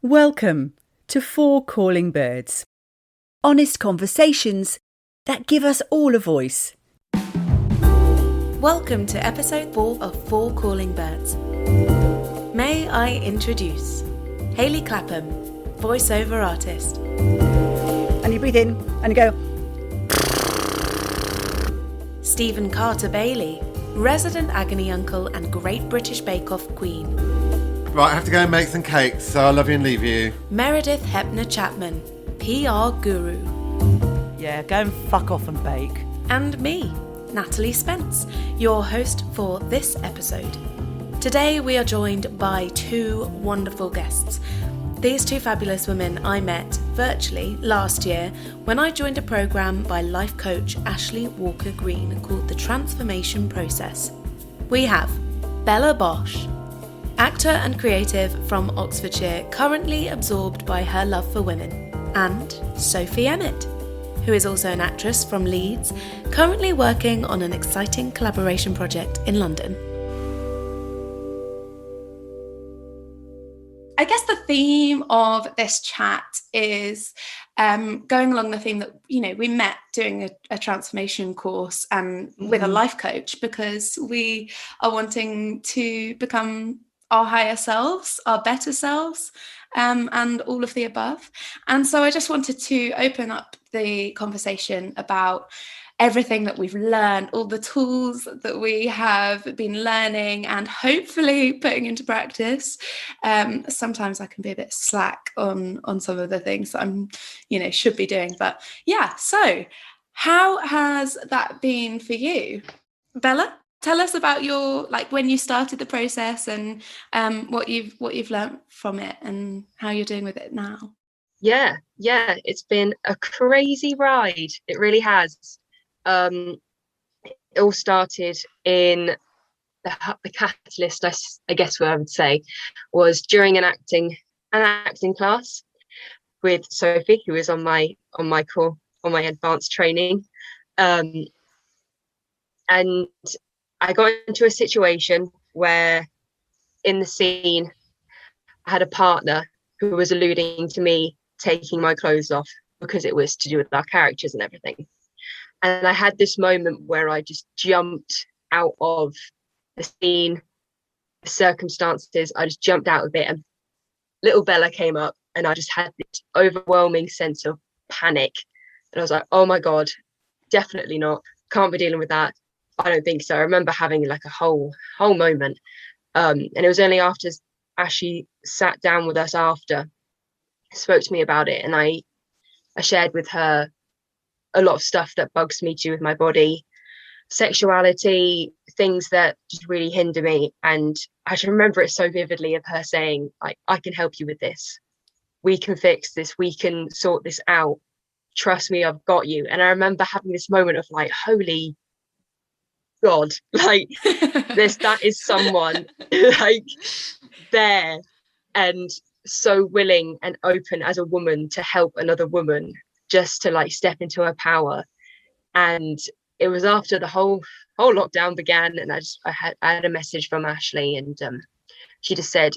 Welcome to Four Calling Birds. Honest conversations that give us all a voice. Welcome to episode 4 of Four Calling Birds. May I introduce Hayley Clapham, voiceover artist. And you breathe in and you go. Stephen Carter Bailey, resident Agony uncle and Great British Bake Off queen. Right, I have to go and make some cakes, so I'll love you and leave you. Meredith Hepner Chapman, PR guru. Yeah, go and fuck off and bake. And me, Natalie Spence, your host for this episode. Today we are joined by two wonderful guests. These two fabulous women I met virtually last year when I joined a programme by life coach Ashlie Walker Green called The Transformation Process. We have Bella Bosch, actor and creative from Oxfordshire, currently absorbed by her love for women, and Sophie Emmitt, who is also an actress from Leeds, currently working on an exciting collaboration project in London. I guess the theme of this chat is going along the theme that, we met doing a transformation course and with a life coach because we are wanting to become our higher selves, our better selves, and all of the above. And so I just wanted to open up the conversation about everything that we've learned, all the tools that we have been learning and hopefully putting into practice. Sometimes I can be a bit slack on some of the things that I'm, should be doing. But yeah, so how has that been for you? Bella, tell us about your, when you started the process and what you've learned from it and how you're doing with it now. Yeah, it's been a crazy ride. It really has. It all started in the catalyst, I guess what I would say, was during an acting class with Sophie, who was on my advanced training, and I got into a situation where in the scene I had a partner who was alluding to me taking my clothes off because it was to do with our characters and everything. And I had this moment where I just jumped out of the scene, the circumstances. I just jumped out of it, and little Bella came up, and I just had this overwhelming sense of panic. And I was like, oh my God, definitely not. Can't be dealing with that. I don't think so. I remember having like a whole moment. And it was only after Ashlie sat down with us after, spoke to me about it, and I shared with her a lot of stuff that bugs me to do with my body, sexuality, things that just really hinder me. And I just remember it so vividly of her saying, I can help you with this. We can fix this. We can sort this out. Trust me, I've got you. And I remember having this moment of holy God, that is someone there and so willing and open as a woman to help another woman, just to step into her power. And it was after the whole lockdown began, and I had a message from Ashlie, and she just said,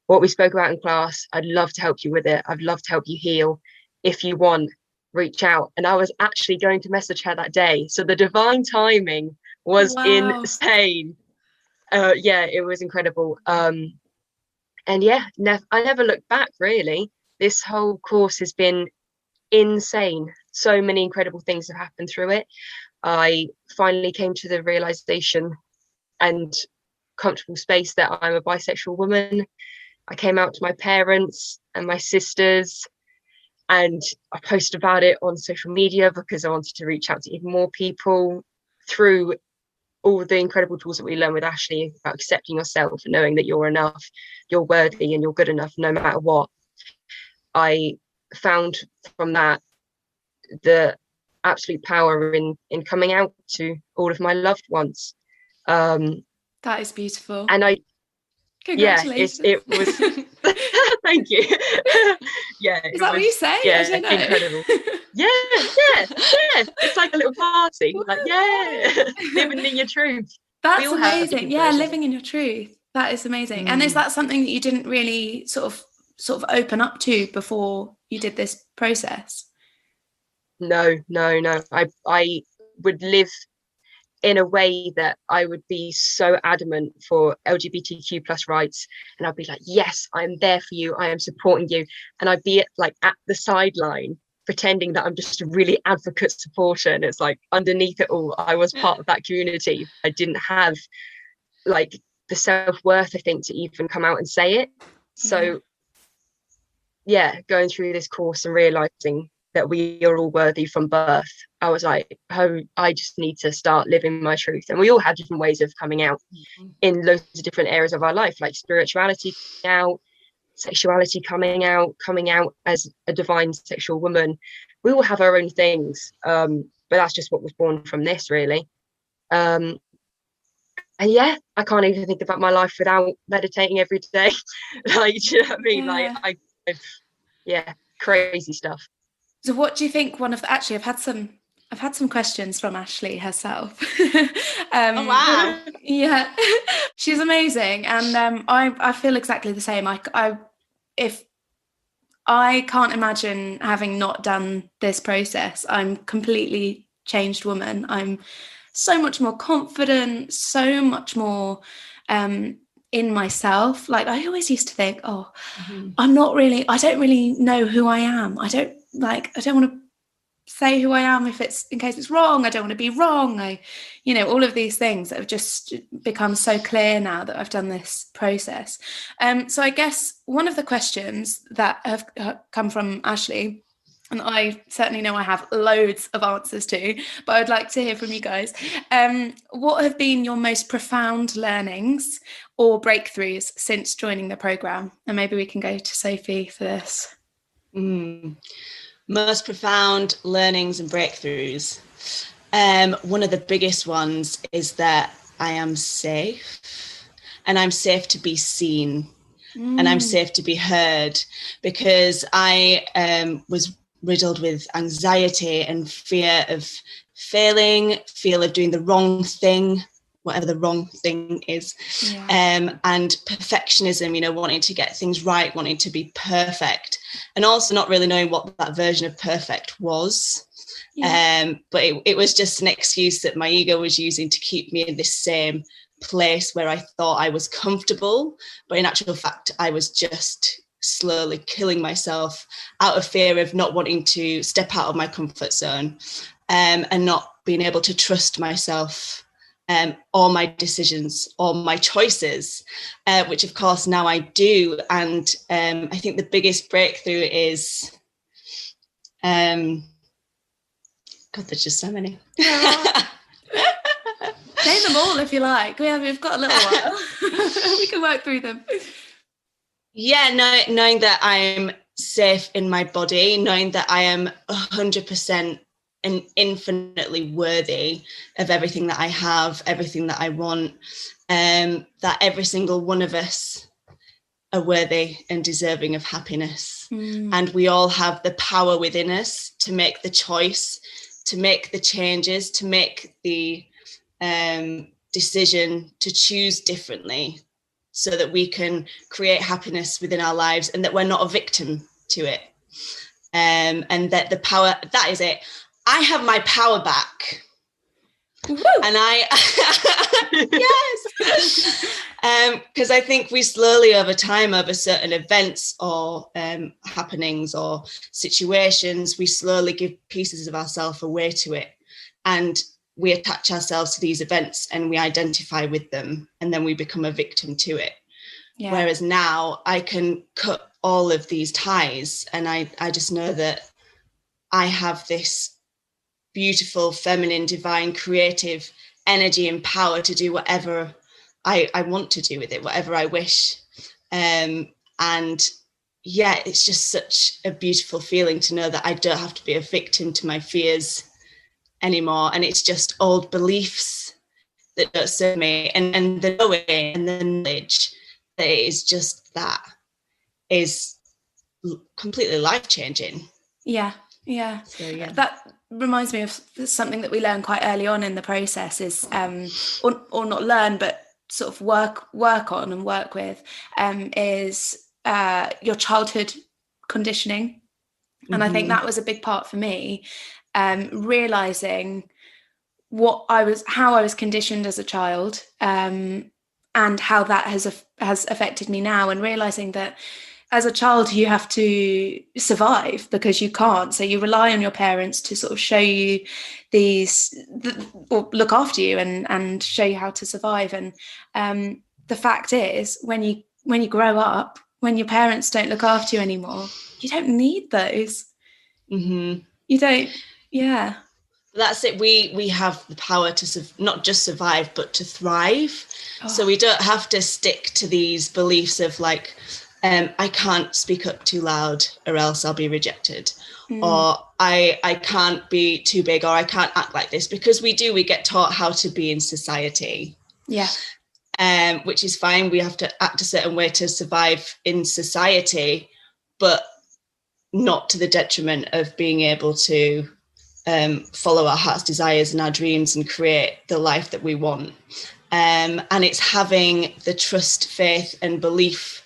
what we spoke about in class, I'd love to help you with it. I'd love to help you heal. If you want, reach out. And I was actually going to message her that day. So the divine timing was insane. It was incredible. And yeah, I never looked back, really. This whole course has been insane. So many incredible things have happened through it. I finally came to the realization and comfortable space that I'm a bisexual woman. I came out to my parents and my sisters, and I posted about it on social media because I wanted to reach out to even more people through all the incredible tools that we learn with Ashlie about accepting yourself and knowing that you're enough, you're worthy, and you're good enough no matter what. I found from that the absolute power in coming out to all of my loved ones. That is beautiful. And Congratulations. It was thank you. Is that what you say? Yeah, I don't know. incredible. yeah It's like a little party, living in your truth. That's amazing. Living in your truth. That is amazing. And is that something that you didn't really sort of sort of open up to before you did this process? No. I would live in a way that I would be so adamant for LGBTQ plus rights, and I'd be like, yes, I'm there for you, I am supporting you, and I'd be at the sideline pretending that I'm just a really advocate supporter, and it's like underneath it all I was part of that community. I didn't have like the self-worth, I think, to even come out and say it. So yeah, going through this course and realizing that we are all worthy from birth, I was like, oh, I just need to start living my truth. And we all have different ways of coming out in loads of different areas of our life, like spirituality coming out, sexuality coming out as a divine sexual woman. We all have our own things, but that's just what was born from this, really. And yeah, I can't even think about my life without meditating every day. Like, do you know what I mean? Like, yeah, crazy stuff. So what do you think actually I've had some questions from Ashlie herself. Oh wow. Yeah. She's amazing, and I feel exactly the same. If I can't imagine having not done this process, I'm completely changed woman. I'm so much more confident, so much more in myself. Like, I always used to think, I don't really know who I am. I don't want to say who I am in case it's wrong. I don't want to be wrong. All of these things that have just become so clear now that I've done this process. So I guess one of the questions that have come from Ashlie, and I certainly know I have loads of answers to, but I'd like to hear from you guys. What have been your most profound learnings or breakthroughs since joining the programme? And maybe we can go to Sophie for this. Most profound learnings and breakthroughs. One of the biggest ones is that I am safe, and I'm safe to be seen, and I'm safe to be heard, because I was riddled with anxiety and fear of failing, fear of doing the wrong thing, whatever the wrong thing is, and perfectionism, wanting to get things right, wanting to be perfect, and also not really knowing what that version of perfect was. But it was just an excuse that my ego was using to keep me in this same place where I thought I was comfortable, but in actual fact I was just slowly killing myself out of fear of not wanting to step out of my comfort zone, and not being able to trust myself, or my decisions or my choices, which of course now I do. And I think the biggest breakthrough is, God, there's just so many. Name them all if you like. We've got a little while. We can work through them. Yeah, knowing that I'm safe in my body, knowing that I am 100% and infinitely worthy of everything that I have, everything that I want, that every single one of us are worthy and deserving of happiness. And we all have the power within us to make the choice, to make the changes, to make the decision to choose differently, so that we can create happiness within our lives, and that we're not a victim to it. And that the power, that is it. I have my power back. Woo-hoo. And yes, because I think we slowly over time, over certain events or happenings or situations, we slowly give pieces of ourselves away to it, and we attach ourselves to these events and we identify with them, and then we become a victim to it. Whereas now I can cut all of these ties, and I just know that I have this beautiful, feminine, divine, creative energy and power to do whatever I want to do with it, whatever I wish. And yeah, it's just such a beautiful feeling to know that I don't have to be a victim to my fears anymore. And it's just old beliefs that don't serve me. And the knowing and the knowledge that it is just that is completely life-changing. Yeah. So, yeah. That reminds me of something that we learn quite early on in the process is, or not learn, but sort of work on and work with, is your childhood conditioning. And I think that was a big part for me, realizing how I was conditioned as a child, and how that has affected me now, and realizing that as a child you have to survive because you can't, so you rely on your parents to sort of show you or look after you and show you how to survive. And the fact is, when you grow up, when your parents don't look after you anymore, you don't need those. You don't. Yeah, that's it. We have the power to not just survive but to thrive. So we don't have to stick to these beliefs of like, I can't speak up too loud or else I'll be rejected, or I can't be too big, or I can't act like this, because we get taught how to be in society. Which is fine. We have to act a certain way to survive in society, but not to the detriment of being able to follow our heart's desires and our dreams and create the life that we want. And it's having the trust, faith and belief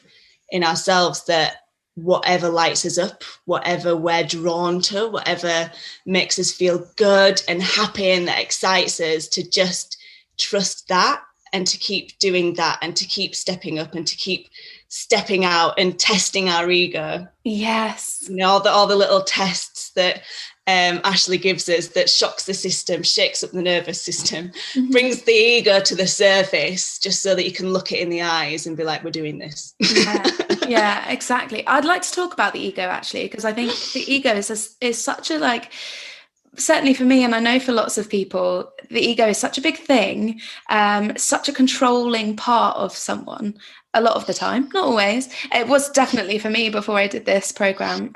in ourselves that whatever lights us up, whatever we're drawn to, whatever makes us feel good and happy and that excites us, to just trust that and to keep doing that and to keep stepping up and to keep stepping out and testing our ego. Yes. You know, all the little tests that Ashlie gives us that shocks the system, shakes up the nervous system, brings the ego to the surface, just so that you can look it in the eyes and be like, we're doing this. Yeah, exactly. I'd like to talk about the ego, actually, because I think the ego is such a, like, certainly for me, and I know for lots of people, the ego is such a big thing, such a controlling part of someone a lot of the time, not always. It was definitely for me before I did this program.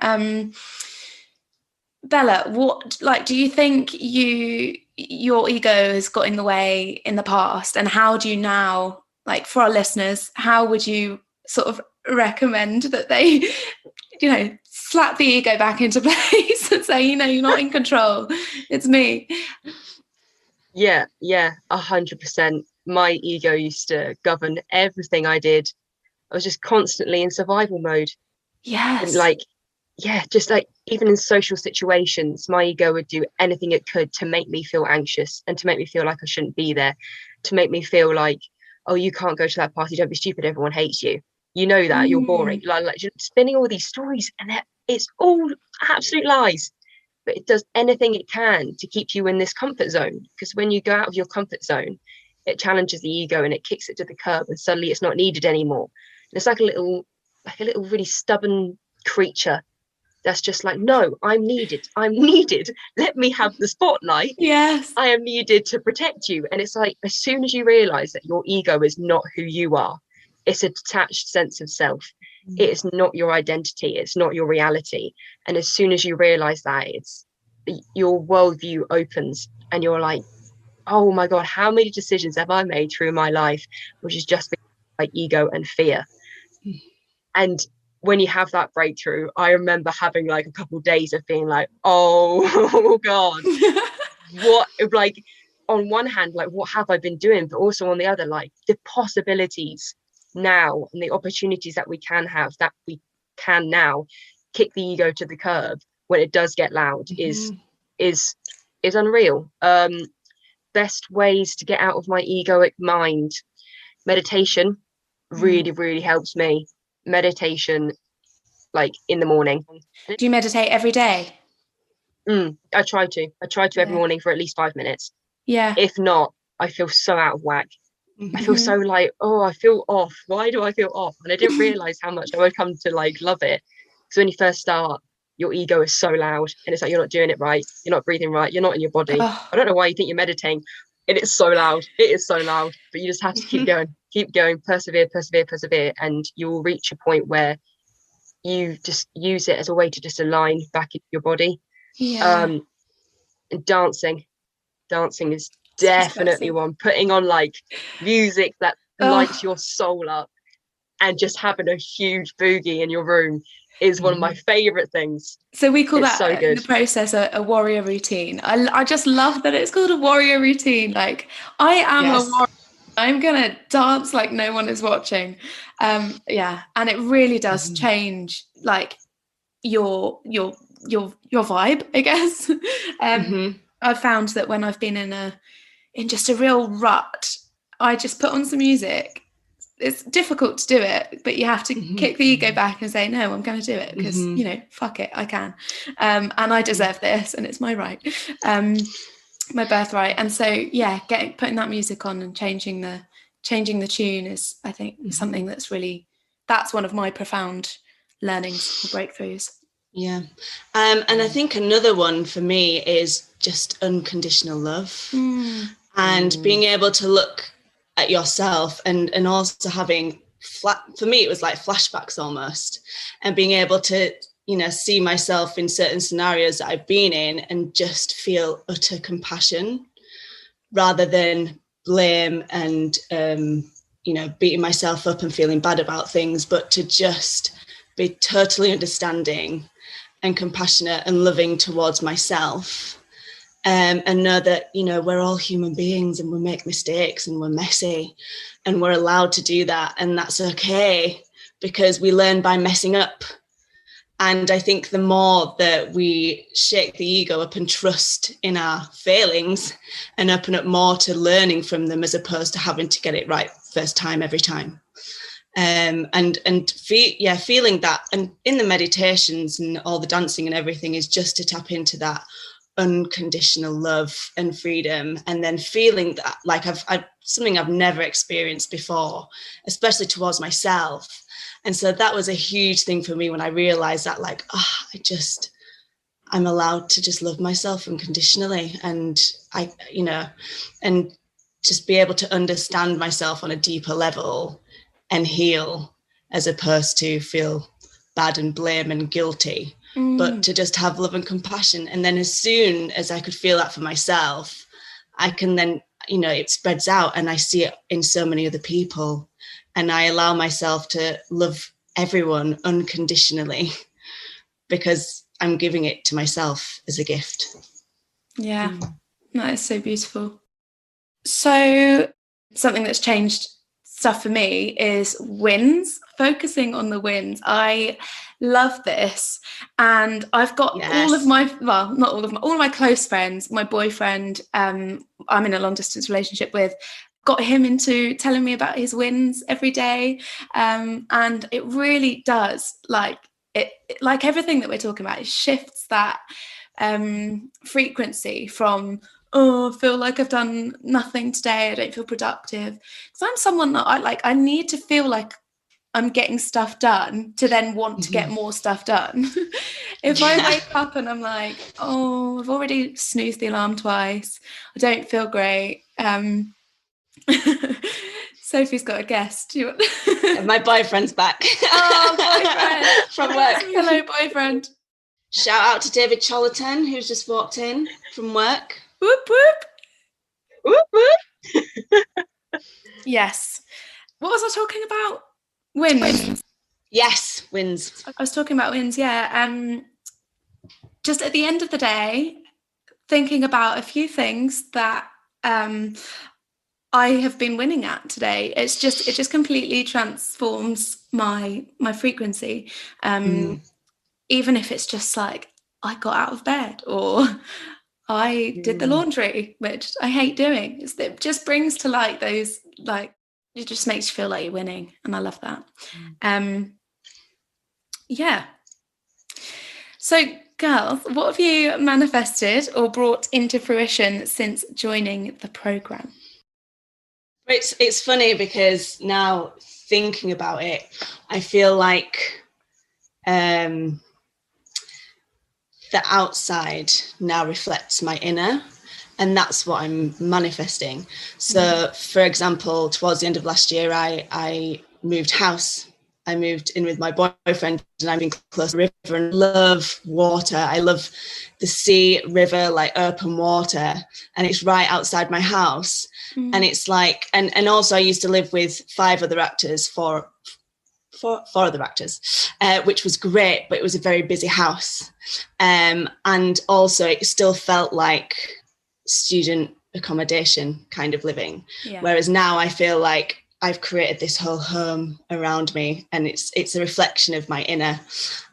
Bella, what, like, do you think your ego has got in the way in the past, and how do you now, like, for our listeners, how would you sort of recommend that they, you know, slap the ego back into place and say, you know, you're not in control, it's me? Yeah, 100%. My ego used to govern everything I did. I was just constantly in survival mode. Yes. And like, yeah, just like even in social situations, my ego would do anything it could to make me feel anxious and to make me feel like I shouldn't be there, to make me feel like, oh, you can't go to that party, don't be stupid, everyone hates you. You know that, you're boring. Like just spinning all these stories, and it's all absolute lies. But it does anything it can to keep you in this comfort zone, because when you go out of your comfort zone, it challenges the ego and it kicks it to the curb, and suddenly it's not needed anymore. And it's like a little really stubborn creature that's just like, no, I'm needed, let me have the spotlight. Yes, I am needed to protect you. And it's like, as soon as you realize that your ego is not who you are, it's a detached sense of self, it is not your identity, it's not your reality. And as soon as you realize that, it's your worldview opens, and you're like, oh my god, how many decisions have I made through my life which is just like ego and fear? And when you have that breakthrough, I remember having like a couple of days of being like, oh god, what, like, on one hand, like, what have I been doing? But also on the other, like, the possibilities now and the opportunities that we can have, that we can now kick the ego to the curb when it does get loud, is unreal. Best ways to get out of my egoic mind: meditation really, really helps me. Meditation, like in the morning. Do you meditate every day? I try to every morning for at least 5 minutes. Yeah. If not, I feel so out of whack. I feel so like, oh, I feel off. Why do I feel off? And I didn't realize how much I would come to like love it. Because when you first start, your ego is so loud, and it's like, you're not doing it right, you're not breathing right, you're not in your body. I don't know why you think you're meditating, and it's so loud. It is so loud, but you just have to keep going, persevere, and you will reach a point where you just use it as a way to just align back into your body. And dancing is definitely one. Putting on like music that lights your soul up and just having a huge boogie in your room is one of my favorite things. So we call that in the process a warrior routine. I just love that it's called a warrior routine. Like, I am a warrior I'm gonna dance like no one is watching. Yeah, and it really does change like your vibe, I guess. I've found that when I've been in just a real rut, I just put on some music. It's difficult to do it, but you have to kick the ego back and say, no, I'm going to do it because, you know, fuck it, I can. And I deserve this and it's my right, my birthright. And so, yeah, putting that music on and changing the tune is, I think, something that's one of my profound learnings or breakthroughs. Yeah. And I think another one for me is just unconditional love and being able to look at yourself and also having for me, it was like flashbacks almost, and being able to, you know, see myself in certain scenarios that I've been in and just feel utter compassion rather than blame and, you know, beating myself up and feeling bad about things, but to just be totally understanding and compassionate and loving towards myself. And know that, you know, we're all human beings and we make mistakes and we're messy and we're allowed to do that. And that's okay because we learn by messing up. And I think the more that we shake the ego up and trust in our failings and open up more to learning from them as opposed to having to get it right first time, every time. Feeling that. And in the meditations and all the dancing and everything is just to tap into that unconditional love and freedom, and then feeling that like I've something I've never experienced before, especially towards myself. And so that was a huge thing for me when I realized that, like, I'm allowed to just love myself unconditionally, and I, you know, and just be able to understand myself on a deeper level and heal, as opposed to feel bad and blame and guilty. But to just have love and compassion. And then as soon as I could feel that for myself, I can then, you know, it spreads out and I see it in so many other people. And I allow myself to love everyone unconditionally because I'm giving it to myself as a gift. Yeah, that is so beautiful. So something that's changed stuff for me is wins, focusing on the wins. I love this, and I've got all of my close friends, my boyfriend, I'm in a long distance relationship with, got him into telling me about his wins every day, and it really does, like everything that we're talking about, it shifts that frequency from, oh, I feel like I've done nothing today, I don't feel productive, because I'm someone that I need to feel like I'm getting stuff done to then want to get more stuff done. If I wake up and I'm like, oh, I've already snoozed the alarm twice, I don't feel great. Sophie's got a guest. My boyfriend's back. Oh, boyfriend. From work. Hello, boyfriend. Shout out to David Chollerton, who's just walked in from work. Whoop, whoop. Whoop, whoop. Yes. What was I talking about? Wins. Yes, wins. I was talking about wins, yeah. Just at the end of the day, thinking about a few things that I have been winning at today. It just completely transforms my frequency. Even if it's just like I got out of bed or I did the laundry, which I hate doing. It just brings to light those, like, it just makes you feel like you're winning, and I love that. Yeah. So, girls, what have you manifested or brought into fruition since joining the programme? It's funny because now thinking about it, I feel like the outside now reflects my inner, and that's what I'm manifesting. So, for example, towards the end of last year, I moved house. I moved in with my boyfriend, and I've been close to the river and love water. I love the sea, river, like open water, and it's right outside my house. And it's like, and also I used to live with four other actors, which was great, but it was a very busy house. And also it still felt like student accommodation kind of living. Yeah. Whereas now I feel like I've created this whole home around me, and it's a reflection of my inner,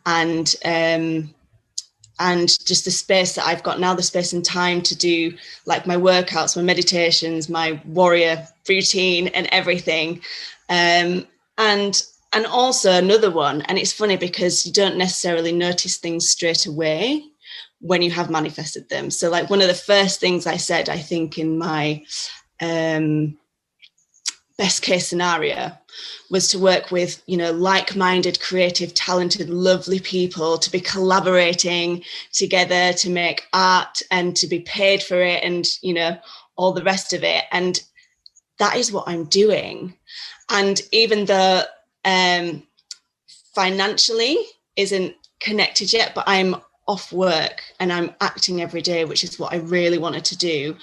and just the space that I've got now, the space and time to do like my workouts, my meditations, my warrior routine and everything. And also another one, and it's funny because you don't necessarily notice things straight away when you have manifested them. So like one of the first things I said, I think in my best case scenario was to work with, you know, like-minded, creative, talented, lovely people, to be collaborating together to make art and to be paid for it, and, you know, all the rest of it. And that is what I'm doing. And even though financially isn't connected yet, but I'm off work and I'm acting every day, which is what I really wanted to do.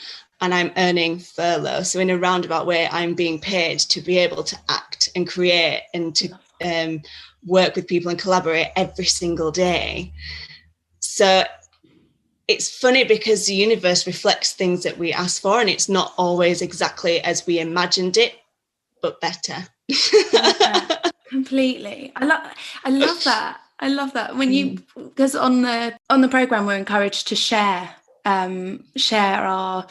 And I'm earning furlough. So in a roundabout way, I'm being paid to be able to act and create and to work with people and collaborate every single day. So it's funny because the universe reflects things that we ask for, and it's not always exactly as we imagined it, but better. Yeah, completely. I love that. I love that when you, because on the program we're encouraged to share our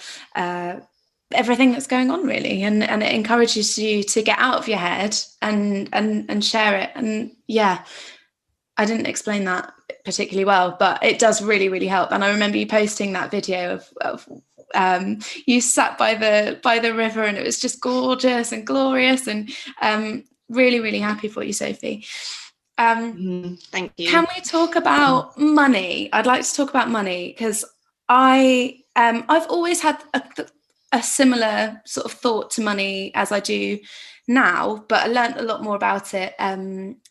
everything that's going on, really, and it encourages you to get out of your head and share it. And yeah, I didn't explain that particularly well, but it does really, really help. And I remember you posting that video of you sat by the river, and it was just gorgeous and glorious, and really, really happy for you, Sophie. Thank you. Can we talk about money? I'd like to talk about money because I've always had a similar sort of thought to money as I do now, but I learned a lot more about it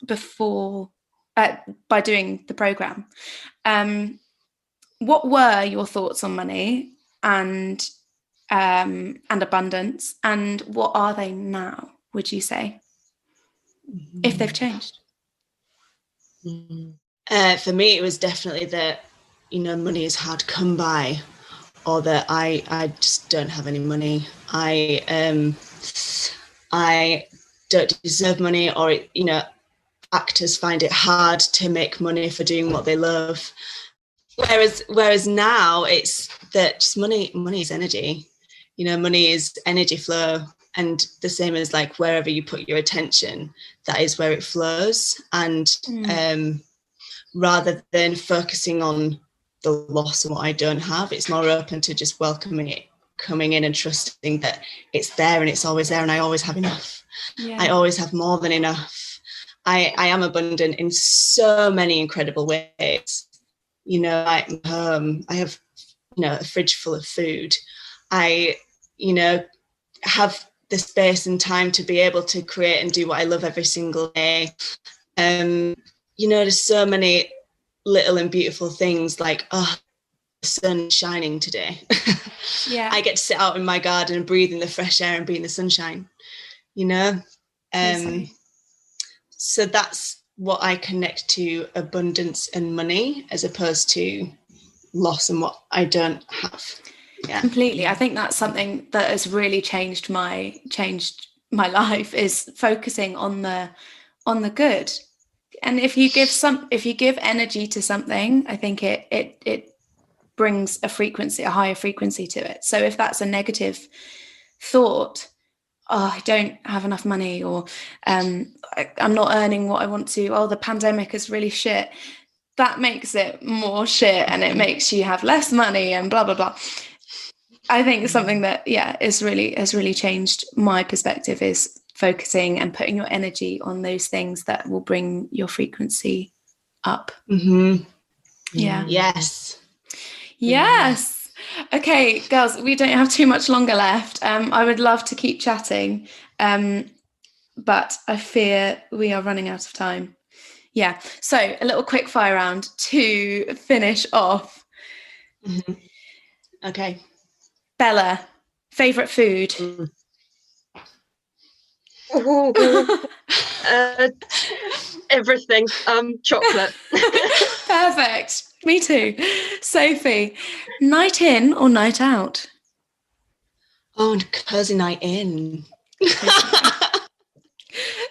before by doing the program. What were your thoughts on money and abundance, and what are they now, would you say, if they've changed? For me, it was definitely that, you know, money is hard to come by, or that I just don't have any money. I don't deserve money, or, you know, actors find it hard to make money for doing what they love. Whereas now it's that just money is energy. You know, money is energy flow, and the same as like wherever you put your attention, that is where it flows. And rather than focusing on the loss of what I don't have, it's more open to just welcoming it, coming in and trusting that it's there and it's always there, and I always have enough. Yeah. I always have more than enough. I am abundant in so many incredible ways. You know, I have, you know, a fridge full of food. I, you know, have the space and time to be able to create and do what I love every single day. You know, there's so many little and beautiful things like, oh, the sun's shining today. Yeah. I get to sit out in my garden and breathe in the fresh air and be in the sunshine, you know? So that's what I connect to, abundance and money, as opposed to loss and what I don't have. Yeah. Completely. I think that's something that has really changed my life, is focusing on the good. And if you give energy to something, I think it brings a higher frequency to it. So if that's a negative thought, oh, I don't have enough money, or I'm not earning what I want to, oh, the pandemic is really shit, that makes it more shit, and it makes you have less money and blah, blah, blah. I think something that, has really changed my perspective is focusing and putting your energy on those things that will bring your frequency up. Mm-hmm. Yeah. Yes. Okay, girls, we don't have too much longer left. I would love to keep chatting, but I fear we are running out of time. Yeah. So a little quick fire round to finish off. Mm-hmm. Okay. Bella, favourite food? Everything. Chocolate. Perfect. Me too. Sophie, night in or night out? Oh, and cozy night in.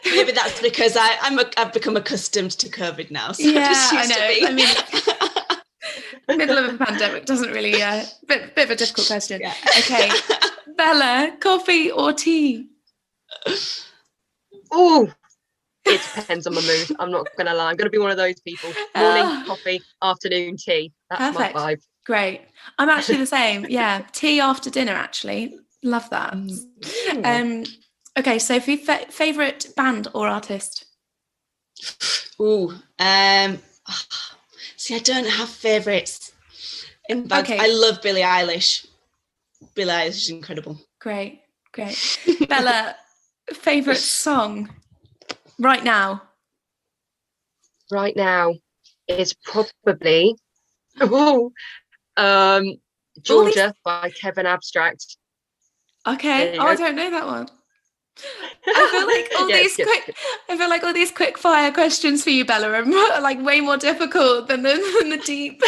Maybe that's because I've become accustomed to COVID now. So Yeah, I know. I mean, middle of a pandemic doesn't really, bit of a difficult question. Yeah. Okay, Bella, coffee or tea? Oh, it depends on my mood. I'm not going to lie. I'm going to be one of those people. Morning coffee, afternoon tea. That's Perfect. my vibe. Great. I'm actually the same. Yeah, tea after dinner, actually. Love that. Okay, Sophie, favourite band or artist? See, I don't have favourites in bands. Okay. I love Billie Eilish. Billie Eilish is incredible. Great. Bella, favourite song right now? Right now is probably Georgia by Kevin Abstract. Okay. I don't know that one. I feel like all these quick fire questions for you, Bella, are like way more difficult than the deep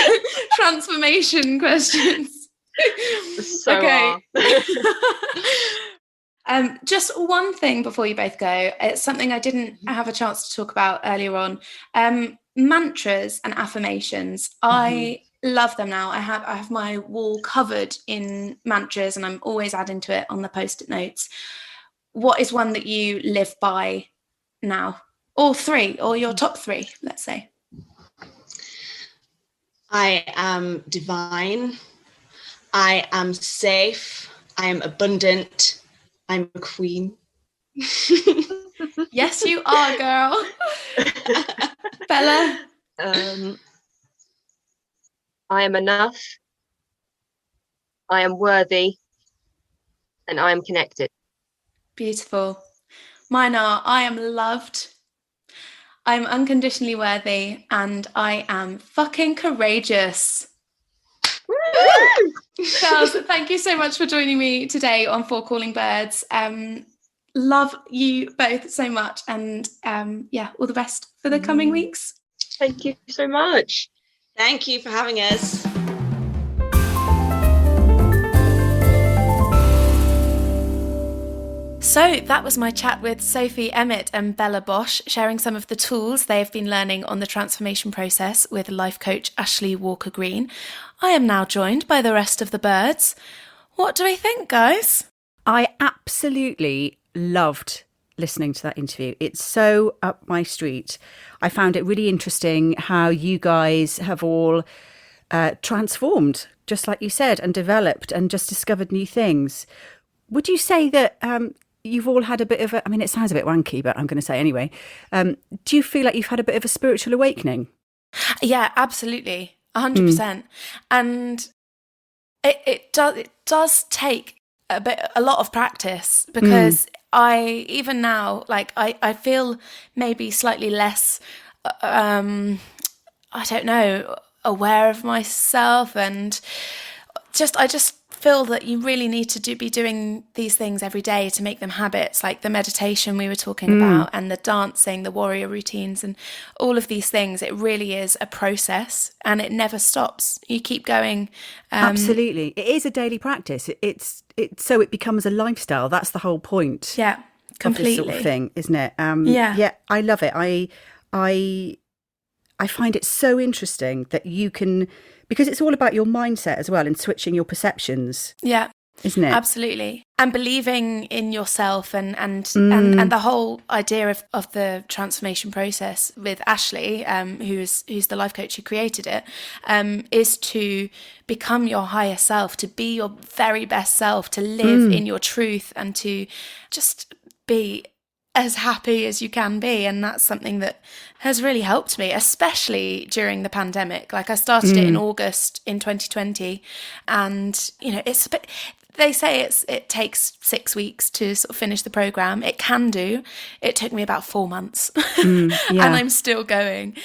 transformation questions. So okay. Just one thing before you both go. It's something I didn't have a chance to talk about earlier on. Mantras and affirmations. I love them now. I have my wall covered in mantras, and I'm always adding to it on the post-it notes. What is one that you live by now? Or three, or your top three, let's say. I am divine. I am safe. I am abundant. I'm a queen. Yes, you are, girl. Bella? I am enough. I am worthy. And I am connected. Beautiful. Mine are, I am loved, I'm unconditionally worthy, and I am fucking courageous. Girls, thank you so much for joining me today on For Calling Birds. Love you both so much, and all the best for the coming weeks. Thank you so much. Thank you for having us. So that was my chat with Sophie Emmitt and Bella Bosch, sharing some of the tools they've been learning on the transformation process with life coach Ashlie Walker Green. I am now joined by the rest of the birds. What do we think, guys? I absolutely loved listening to that interview. It's so up my street. I found it really interesting how you guys have all transformed, just like you said, and developed and just discovered new things. Would you say that you've all had a bit of a, I mean, it sounds a bit wanky, but I'm going to say anyway. Do you feel like you've had a bit of a spiritual awakening? Yeah, absolutely. 100%. And it does take a lot of practice, because I, even now, like I feel maybe slightly less, I don't know, aware of myself, and I just feel that you really need to be doing these things every day to make them habits, like the meditation we were talking about, and the dancing, the warrior routines, and all of these things. It really is a process, and it never stops. You keep going. Absolutely. It is a daily practice. It's so it becomes a lifestyle. That's the whole point. Yeah, completely. Of this sort of thing, isn't it? Yeah, I love it. I find it so interesting that you can, because it's all about your mindset as well, and switching your perceptions. Yeah. Isn't it? Absolutely. And believing in yourself, and the whole idea of the transformation process with Ashlie, who's the life coach who created it, is to become your higher self, to be your very best self, to live in your truth, and to just be as happy as you can be. And that's something that has really helped me, especially during the pandemic. Like, I started it in August in 2020, and it's a bit, they say it takes 6 weeks to sort of finish the program. It can do. It took me about 4 months, and I'm still going.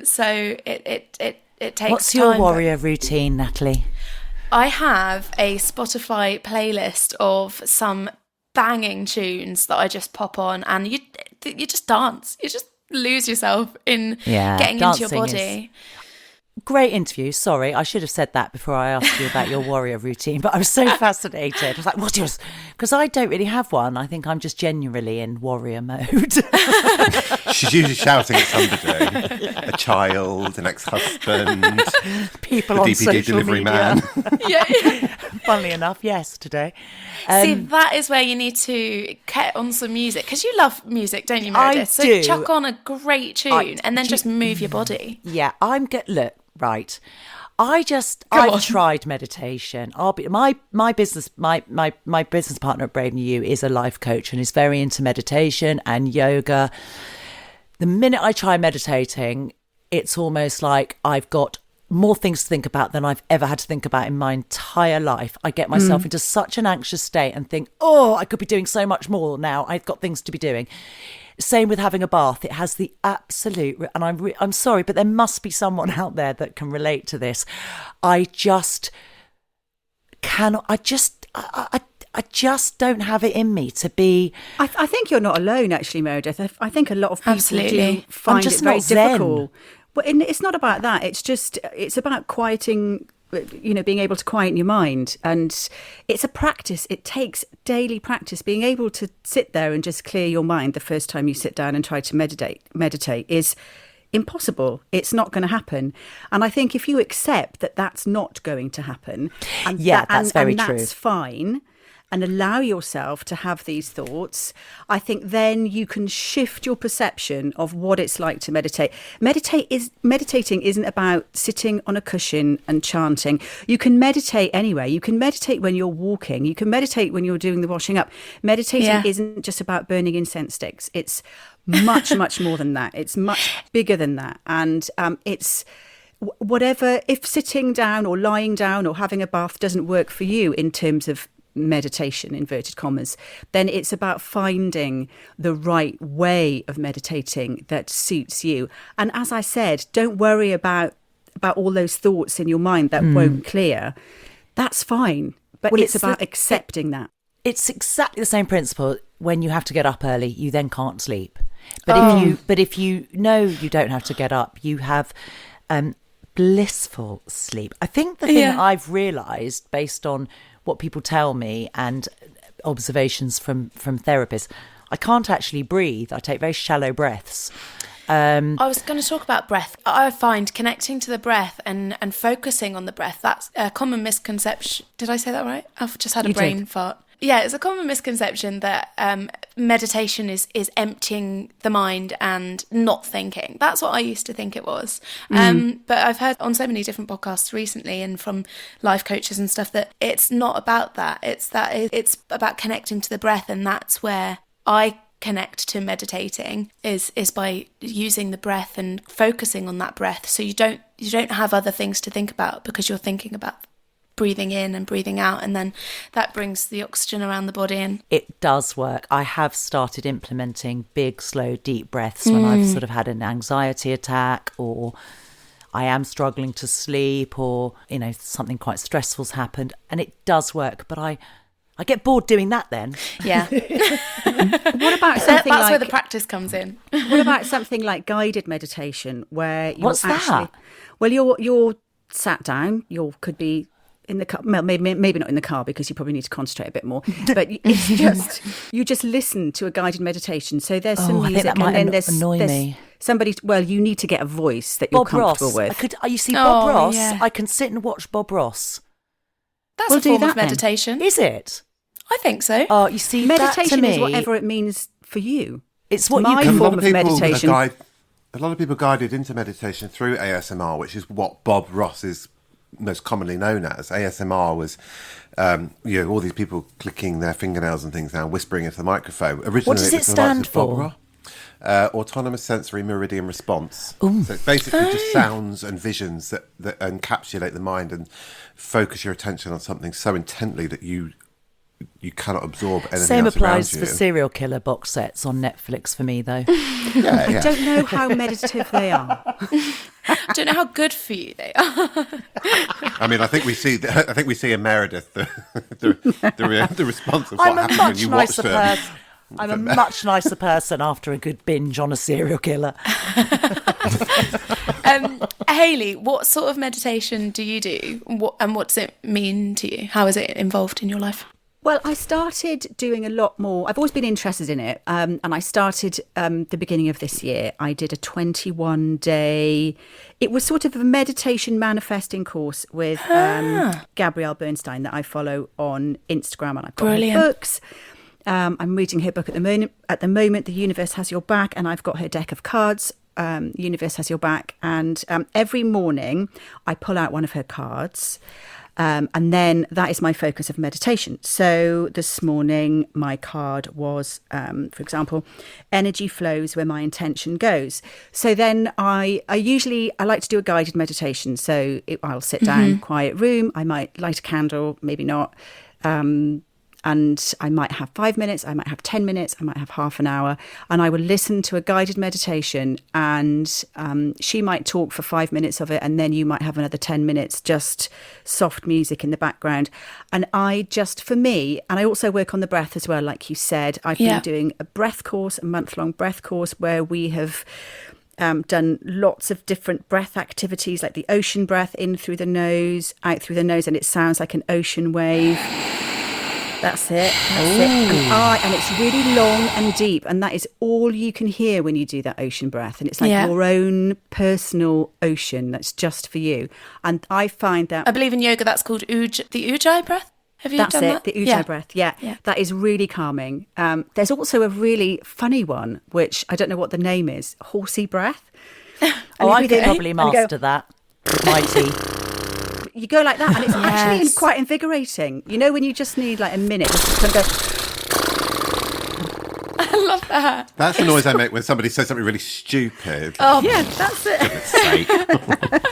So it takes. What's time, your warrior routine, Natalie? I have a Spotify playlist of some banging tunes that I just pop on, and you just dance. You just lose yourself in getting into your body. great interview. Sorry, I should have said that before I asked you about your warrior routine, but I was so fascinated. I was like, what's yours? Because I don't really have one. I think I'm just genuinely in warrior mode. She's usually shouting at somebody, a child, an ex-husband, People the on DPD social delivery media. man. Funnily enough, yes, today. See, that is where you need to get on some music, because you love music, don't you, Meredith? I So do. chuck on a great tune and then just move your body. Yeah, I'm good. Look, right. I've on. tried meditation. My business partner at Brave New You is a life coach and is very into meditation and yoga. The minute I try meditating, it's almost like I've got more things to think about than I've ever had to think about in my entire life. I get myself into such an anxious state and think, I could be doing so much more now. I've got things to be doing. Same with having a bath. It has the absolute, and I'm sorry, but there must be someone out there that can relate to this. I just cannot, I just don't have it in me to be. I think you're not alone, actually, Meredith. I think a lot of people Absolutely. do find I'm just it very not zen. difficult. Well, it's not about that. It's about quieting, being able to quieten your mind. And it's a practice. It takes daily practice. Being able to sit there and just clear your mind the first time you sit down and try to meditate is impossible. It's not going to happen. And I think if you accept that that's not going to happen, and that's very true. That's fine, and allow yourself to have these thoughts, I think then you can shift your perception of what it's like to meditate. Meditating isn't about sitting on a cushion and chanting. You can meditate anyway. You can meditate when you're walking. You can meditate when you're doing the washing up. Meditating isn't just about burning incense sticks. It's much, much more than that. It's much bigger than that. And it's whatever, if sitting down or lying down or having a bath doesn't work for you in terms of meditation, inverted commas, then it's about finding the right way of meditating that suits you. And as I said, don't worry about all those thoughts in your mind that won't clear. That's fine. But it's about accepting that. It's exactly the same principle. When you have to get up early, you then can't sleep. But if you know you don't have to get up, you have blissful sleep. I think the thing that I've realised, based on what people tell me and observations from therapists, I can't actually breathe. I take very shallow breaths. I was going to talk about breath. I find connecting to the breath and focusing on the breath, that's a common misconception. Did I say that right? I've just had a brain fart. Yeah, it's a common misconception that meditation is emptying the mind and not thinking. That's what I used to think it was. But I've heard on so many different podcasts recently and from life coaches and stuff that it's not about that. It's about connecting to the breath, and that's where I connect to meditating is by using the breath and focusing on that breath. So you don't have other things to think about because you're thinking about breathing in and breathing out, and then that brings the oxygen around the body in. It does work. I have started implementing big, slow, deep breaths when I've sort of had an anxiety attack, or I am struggling to sleep, or something quite stressful's happened, and it does work. But I get bored doing that then. Yeah. What about something that's where the practice comes in. What about something like guided meditation, where you're What's that? Well, you're sat down. You could be in the car, maybe not in the car because you probably need to concentrate a bit more. But it's just you just listen to a guided meditation. So there's some music, I think that might and then annoy there's me. somebody. Well, you need to get a voice that you're Bob comfortable Ross. with. You see, Bob Ross. Yeah. I can sit and watch Bob Ross. That's We'll a do form that of then. meditation. Is it? I think so. Oh, you see, Meditation that to me, is whatever it means for you. It's what my you can. form of meditation. A lot of people guided into meditation through ASMR, which is what Bob Ross is most commonly known as. ASMR was, all these people clicking their fingernails and things now, whispering into the microphone. Originally, What does it was the likes stand of Bob for? Ross. Autonomous Sensory Meridian Response. So it's basically just sounds and visions that encapsulate the mind and focus your attention on something so intently that you cannot absorb anything Same else applies around you. for serial killer box sets on Netflix for me, though. I don't know how meditative they are. I don't know how good for you they are. I mean, I think we see in Meredith the response of what I'm a happens when much you watch nicer them. person. I'm a much nicer person after a good binge on a serial killer. Hayley, what sort of meditation do you do? And what does it mean to you? How is it involved in your life? Well, I started doing a lot more. I've always been interested in it. And I started the beginning of this year. I did a 21-day, it was sort of a meditation manifesting course with Gabrielle Bernstein that I follow on Instagram. And I've got her books. I'm reading her book at the moment, The Universe Has Your Back. And I've got her deck of cards, Universe Has Your Back. And every morning I pull out one of her cards. And then that is my focus of meditation. So this morning, my card was, for example, energy flows where my intention goes. So then I like to do a guided meditation. So I'll sit down, quiet room. I might light a candle, maybe not. And I might have 5 minutes, I might have 10 minutes, I might have half an hour, and I will listen to a guided meditation, and she might talk for 5 minutes of it, and then you might have another 10 minutes, just soft music in the background. And for me, and I also work on the breath as well, like you said, I've been doing a breath course, a month-long breath course, where we have done lots of different breath activities, like the ocean breath, in through the nose, out through the nose, and it sounds like an ocean wave. That's it. And it's really long and deep, and that is all you can hear when you do that ocean breath. And it's like your own personal ocean that's just for you. And I find that, I believe in yoga that's called the Ujjayi breath. Have you done that? That's it, the Ujjayi breath. Yeah, that is really calming. There's also a really funny one, which I don't know what the name is, horsey breath. I could probably master that with my teeth. You go like that, and it's actually quite invigorating. You know, when you just need like a minute just to kind of go. I love that. That's the noise I make when somebody says something really stupid. Oh, yeah, that's it. For goodness sake.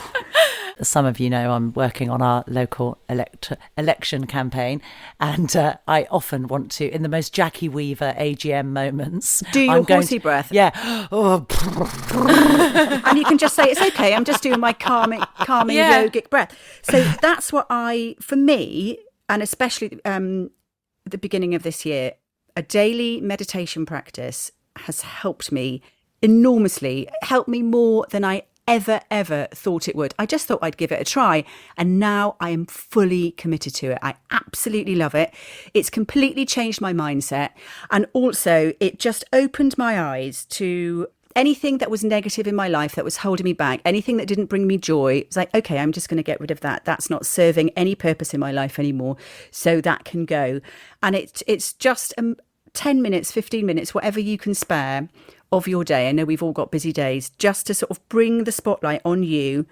Some of you know I'm working on our local election campaign, and I often want to, in the most Jackie Weaver AGM moments, do your horsey breath. Yeah. And you can just say, it's okay, I'm just doing my calming yogic breath. So that's what for me, and especially at the beginning of this year, a daily meditation practice has helped me enormously, helped me more than I ever thought it would. I just thought I'd give it a try, and now I am fully committed to it. I absolutely love it. It's completely changed my mindset, and also it just opened my eyes to anything that was negative in my life that was holding me back, anything that didn't bring me joy. It's like, okay, I'm just going to get rid of that. That's not serving any purpose in my life anymore, so that can go. And it's just 10 minutes, 15 minutes, whatever you can spare of your day. I know we've all got busy days, just to sort of bring the spotlight on you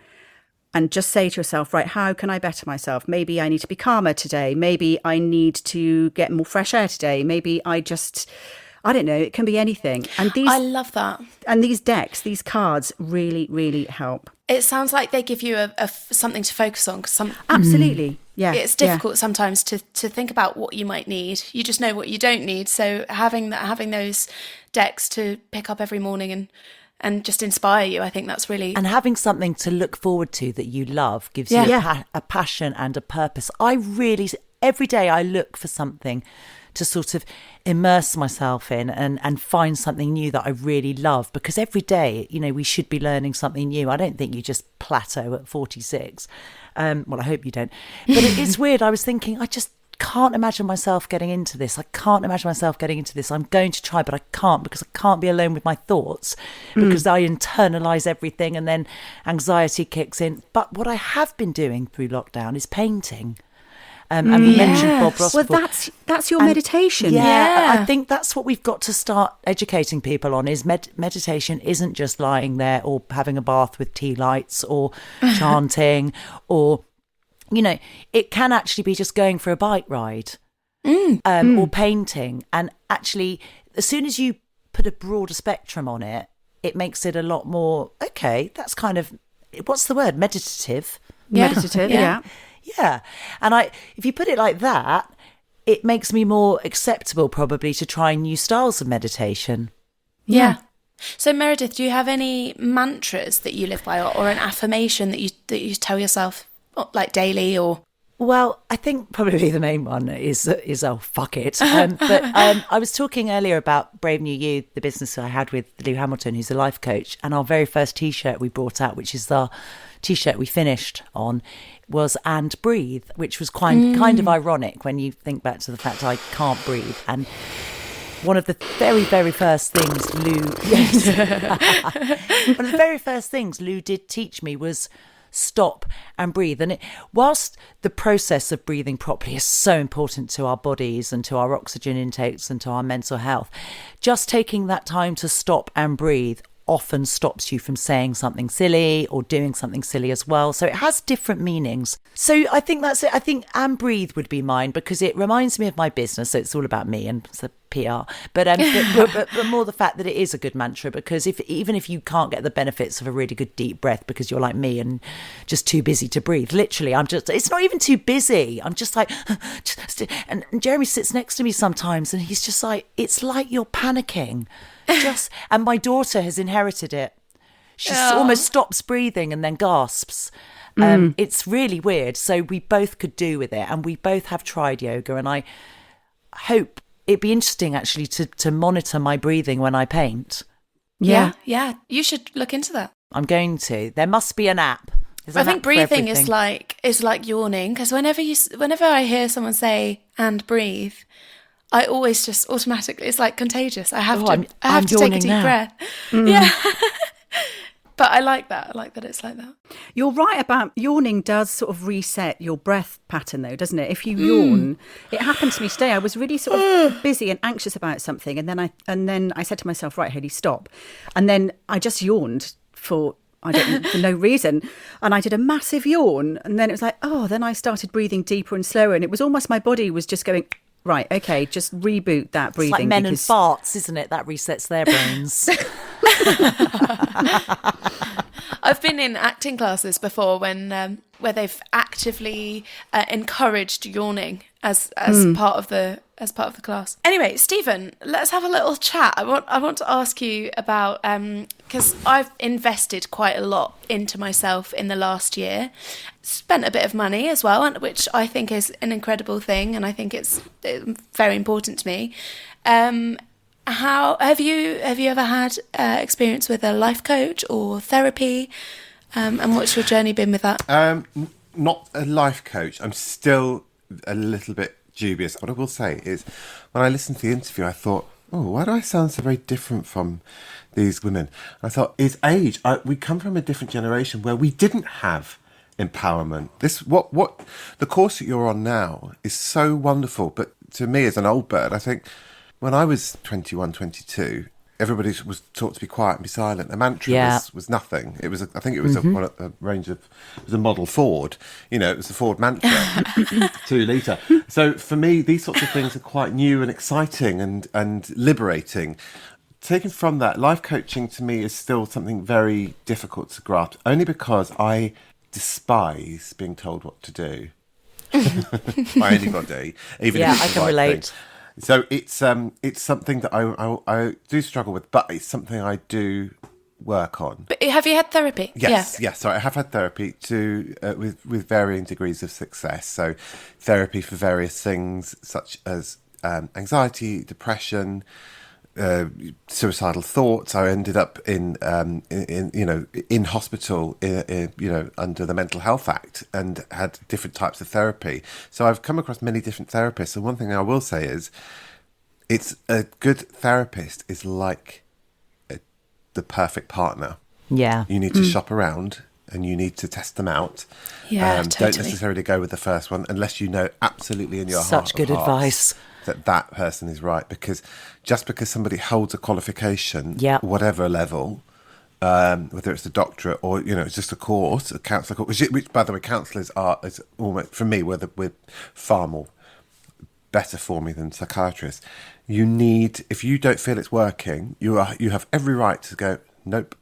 and just say to yourself, right, how can I better myself? Maybe I need to be calmer today. Maybe I need to get more fresh air today. Maybe I don't know, it can be anything. And I love that. And these decks, these cards really, really help. It sounds like they give you something to focus on. Absolutely. Yeah. It's difficult sometimes to think about what you might need. You just know what you don't need. So having those decks to pick up every morning and just inspire you, I think that's really... And having something to look forward to that you love gives you a passion and a purpose. Every day I look for something to sort of immerse myself in and find something new that I really love, because every day, we should be learning something new. I don't think you just plateau at 46. Well, I hope you don't. But it's weird. I was thinking, I just can't imagine myself getting into this. I'm going to try, but I can't, because I can't be alone with my thoughts, because I internalise everything and then anxiety kicks in. But what I have been doing through lockdown is painting. And we mentioned Bob Ross. Well, that's your meditation. Yeah, I think that's what we've got to start educating people on, is meditation isn't just lying there or having a bath with tea lights or chanting or, it can actually be just going for a bike ride or painting. And actually, as soon as you put a broader spectrum on it, it makes it a lot more, okay, that's kind of, what's the word? Meditative. Meditative, yeah. Yeah. And if you put it like that, it makes me more acceptable probably to try new styles of meditation. Yeah. So Meredith, do you have any mantras that you live by, or an affirmation that you tell yourself like daily or? Well, I think probably the main one is oh, fuck it. But I was talking earlier about Brave New You, the business I had with Lou Hamilton, who's a life coach, and our very first T-shirt we brought out, which is the T-shirt we finished on, was "And Breathe," which was kind of ironic when you think back to the fact I can't breathe. And one of the very, very first things Lou did teach me was stop and breathe. And whilst the process of breathing properly is so important to our bodies and to our oxygen intakes and to our mental health, just taking that time to stop and breathe often stops you from saying something silly or doing something silly as well. So it has different meanings. So I think that's it. I think "and breathe" would be mine because it reminds me of my business. So it's all about me and it's a PR. But more the fact that it is a good mantra, because even if you can't get the benefits of a really good deep breath because you're like me and just too busy to breathe, literally, it's not even too busy. I'm just like, and Jeremy sits next to me sometimes and he's just like, it's like you're panicking. And my daughter has inherited it. She almost stops breathing and then gasps. It's really weird. So we both could do with it, and we both have tried yoga, and I hope it'd be interesting actually to monitor my breathing when I paint. Yeah. You should look into that. I'm going to. There must be an app. I think breathing is like yawning, because whenever I hear someone say "and breathe," I always just automatically, it's like contagious. I have to take a deep breath. Yeah. But I like that. I like that it's like that. You're right about yawning does sort of reset your breath pattern though, doesn't it? If you yawn, it happened to me today. I was really sort of busy and anxious about something. And then I said to myself, right, Hayley, stop. And then I just yawned for no reason. And I did a massive yawn. And then it was like, then I started breathing deeper and slower. And it was almost my body was just going, right, okay, just reboot that breathing. It's like men and farts, isn't it? That resets their brains. I've been in acting classes before where they've actively encouraged yawning as part of the class. Anyway, Stephen, let's have a little chat. I want to ask you about because I've invested quite a lot into myself in the last year, spent a bit of money as well, which I think is an incredible thing, and I think it's very important to me. How have you ever had experience with a life coach or therapy, and what's your journey been with that? Not a life coach. I'm still a little bit dubious. What I will say is, when I listened to the interview, I thought, why do I sound so very different from these women? I thought, it's age. We come from a different generation where we didn't have empowerment. What the course that you're on now is so wonderful, but to me as an old bird, I think when I was 21, 22, everybody was taught to be quiet and be silent. A mantra was nothing. It was a range of, it was a model Ford. It was a Ford mantra, 2 litre. So for me, these sorts of things are quite new and exciting and liberating. Taken from that, life coaching to me is still something very difficult to grasp, only because I despise being told what to do by anybody, even if it's I the can right relate. thing. So it's something that I do struggle with, but it's something I do work on. But have you had therapy? Yes. So I have had therapy with varying degrees of success. So therapy for various things such as anxiety, depression, suicidal thoughts. I ended up in hospital, under the Mental Health Act, and had different types of therapy. So I've come across many different therapists. And one thing I will say is, it's a good therapist is like the perfect partner. Yeah, you need to shop around and you need to test them out. Yeah, totally. Don't necessarily go with the first one unless you know absolutely in your heart. Such good advice. That person is right, because just because somebody holds a qualification, whatever level, whether it's a doctorate or it's just a course, a counsellor course, which by the way, counsellors is almost, for me, we're far more better for me than psychiatrists. You need, if you don't feel it's working, you have every right to go, nope,